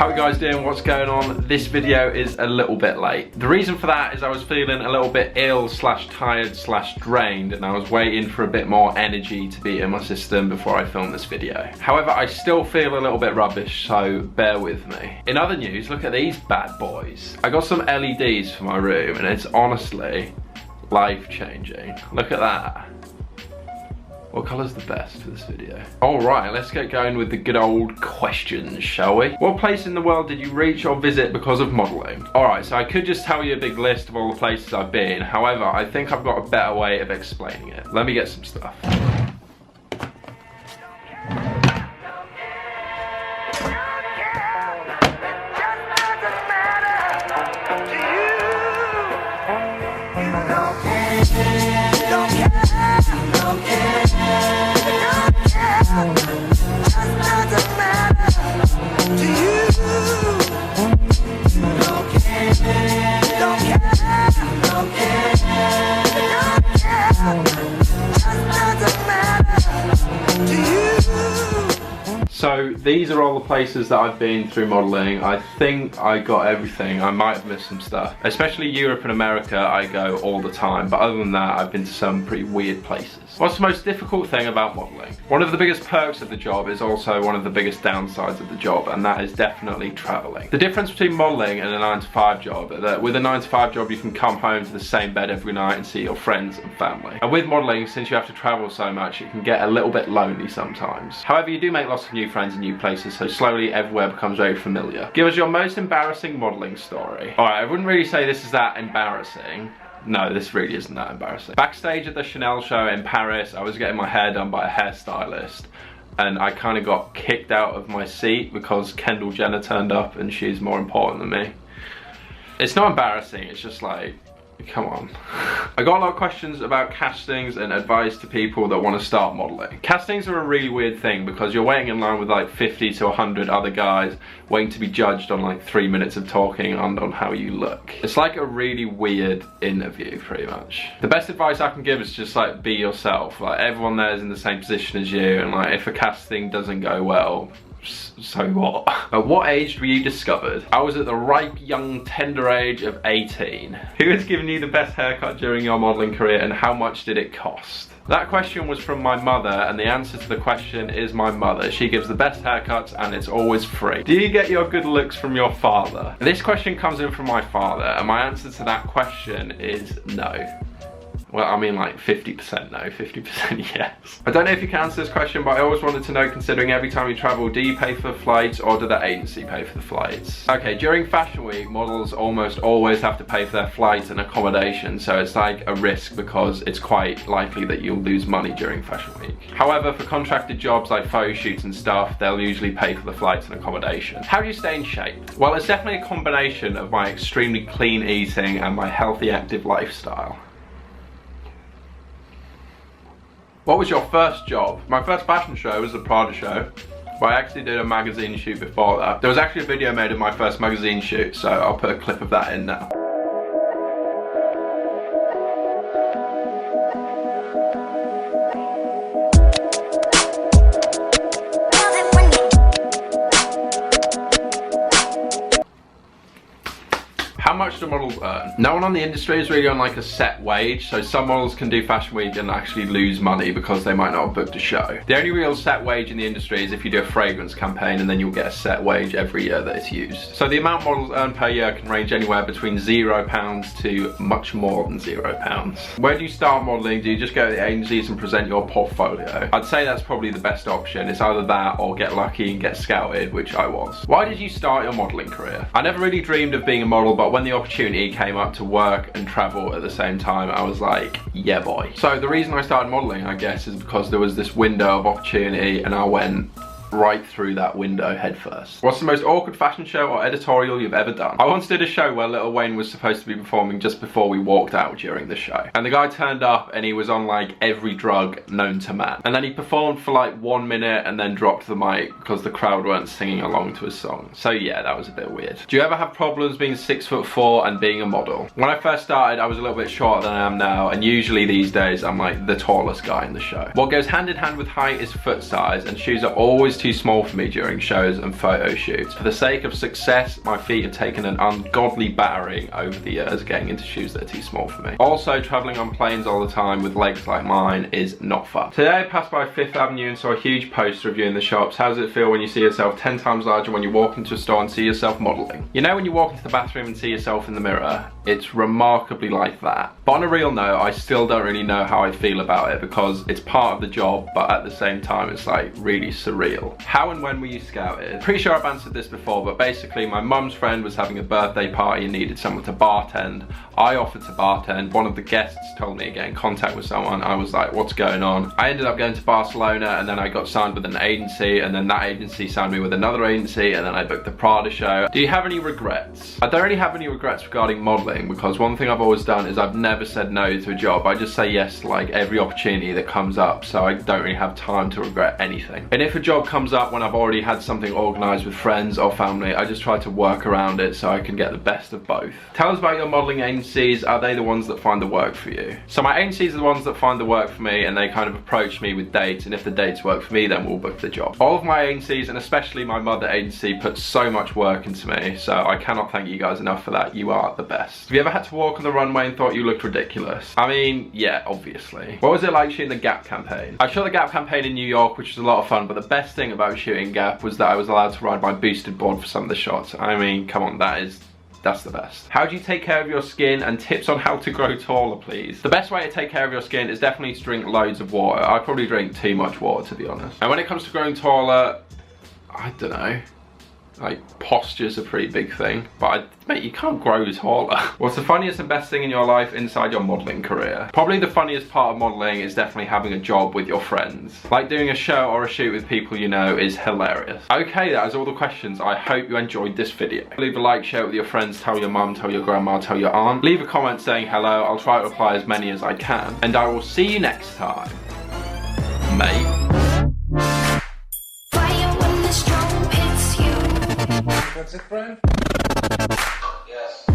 How are you guys doing? What's going on? This video is a little bit late. The reason for that is I was feeling a little bit ill / tired / drained, and I was waiting for a bit more energy to be in my system before I filmed this video. However, I still feel a little bit rubbish, so bear with me. In other news, look at these bad boys. I got some LEDs for my room and it's honestly life-changing. Look at that. What colour's the best for this video? Alright, let's get going with the good old questions, shall we? What place in the world did you reach or visit because of modelling? Alright, so I could just tell you a big list of all the places I've been. However, I think I've got a better way of explaining it. Let me get some stuff. So these are all the places that I've been through modelling. I think I got everything. I might have missed some stuff. Especially Europe and America, I go all the time. But other than that, I've been to some pretty weird places. What's the most difficult thing about modelling? One of the biggest perks of the job is also one of the biggest downsides of the job, and that is definitely travelling. The difference between modelling and a 9-to-5 job is that with a 9-to-5 job, you can come home to the same bed every night and see your friends and family. And with modelling, since you have to travel so much, it can get a little bit lonely sometimes. However, you do make lots of new friends in new places, so slowly everywhere becomes very familiar. Give us your most embarrassing modelling story. Alright, I wouldn't really say this is that embarrassing. No, this really isn't that embarrassing. Backstage at the Chanel show in Paris, I was getting my hair done by a hairstylist, and I kind of got kicked out of my seat because Kendall Jenner turned up and she's more important than me. It's not embarrassing, it's just like, come on. I got a lot of questions about castings and advice to people that want to start modelling. Castings are a really weird thing because you're waiting in line with like 50 to 100 other guys waiting to be judged on like 3 minutes of talking and on how you look. It's like a really weird interview pretty much. The best advice I can give is just like be yourself. Like everyone there is in the same position as you, and like if a casting doesn't go well, so what? At what age were you discovered? I was at the ripe, young, tender age of 18. Who has given you the best haircut during your modelling career and how much did it cost? That question was from my mother, and the answer to the question is my mother. She gives the best haircuts and it's always free. Do you get your good looks from your father? This question comes in from my father, and my answer to that question is no. Well, I mean like 50% no, 50% yes. I don't know if you can answer this question, but I always wanted to know, considering every time you travel, do you pay for the flights or do the agency pay for the flights? Okay, during Fashion Week, models almost always have to pay for their flights and accommodation, so it's like a risk because it's quite likely that you'll lose money during Fashion Week. However, for contracted jobs like photo shoots and stuff, they'll usually pay for the flights and accommodation. How do you stay in shape? Well, it's definitely a combination of my extremely clean eating and my healthy, active lifestyle. What was your first job? My first fashion show was the Prada show, but I actually did a magazine shoot before that. There was actually a video made of my first magazine shoot, so I'll put a clip of that in now. How much do models earn? No one on the industry is really on like a set wage, so some models can do Fashion Week and actually lose money because they might not have booked a show. The only real set wage in the industry is if you do a fragrance campaign, and then you'll get a set wage every year that it's used. So the amount models earn per year can range anywhere between £0 to much more than £0. Where do you start modelling? Do you just go to the agencies and present your portfolio? I'd say that's probably the best option. It's either that or get lucky and get scouted, which I was. Why did you start your modelling career? I never really dreamed of being a model, but when the opportunity came up to work and travel at the same time, I was like, yeah boy. So the reason I started modelling, I guess, is because there was this window of opportunity and I went right through that window head first. What's the most awkward fashion show or editorial you've ever done? I once did a show where Lil Wayne was supposed to be performing just before we walked out during the show. And the guy turned up and he was on like every drug known to man. And then he performed for like 1 minute and then dropped the mic because the crowd weren't singing along to his song. So yeah, that was a bit weird. Do you ever have problems being 6'4" and being a model? When I first started, I was a little bit shorter than I am now, and usually these days I'm like the tallest guy in the show. What goes hand in hand with height is foot size, and shoes are always too small for me during shows and photo shoots. For the sake of success, my feet have taken an ungodly battering over the years getting into shoes that are too small for me. Also, traveling on planes all the time with legs like mine is not fun. Today I passed by Fifth Avenue and saw a huge poster reviewing the shops. How does it feel when you see yourself 10 times larger when you walk into a store and see yourself modelling? You know when you walk into the bathroom and see yourself in the mirror? It's remarkably like that. But on a real note, I still don't really know how I feel about it because it's part of the job, but at the same time it's like really surreal. How and when were you scouted? Pretty sure I've answered this before, but basically my mum's friend was having a birthday party and needed someone to bartend. I offered to bartend. One of the guests told me to get in contact with someone. I was like, what's going on? I ended up going to Barcelona and then I got signed with an agency, and then that agency signed me with another agency, and then I booked the Prada show. Do you have any regrets? I don't really have any regrets regarding modeling because one thing I've always done is I've never said no to a job. I just say yes to like every opportunity that comes up, so I don't really have time to regret anything. And if a job comes up when I've already had something organised with friends or family, I just try to work around it so I can get the best of both. Tell us about your modelling agencies. Are they the ones that find the work for you? So my agencies are the ones that find the work for me, and they kind of approach me with dates, and if the dates work for me, then we'll book the job. All of my agencies, and especially my mother agency, put so much work into me, so I cannot thank you guys enough for that. You are the best. Have you ever had to walk on the runway and thought you looked ridiculous? I mean, yeah, obviously. What was it like shooting the Gap campaign? I shot the Gap campaign in New York, which was a lot of fun, but the best thing about shooting Gap was that I was allowed to ride my boosted board for some of the shots. I mean, come on, that's the best. How do you take care of your skin, and tips on how to grow taller, please? The best way to take care of your skin is definitely to drink loads of water. I probably drink too much water, to be honest. And when it comes to growing taller, I don't know. Like, posture's a pretty big thing, but mate, you can't grow taller. What's the funniest and best thing in your life inside your modelling career? Probably the funniest part of modelling is definitely having a job with your friends. Like doing a show or a shoot with people you know is hilarious. Okay, that is all the questions. I hope you enjoyed this video. Leave a like, share it with your friends, tell your mum, tell your grandma, tell your aunt. Leave a comment saying hello. I'll try to reply as many as I can. And I will see you next time, mate. That's it, friend? Yes.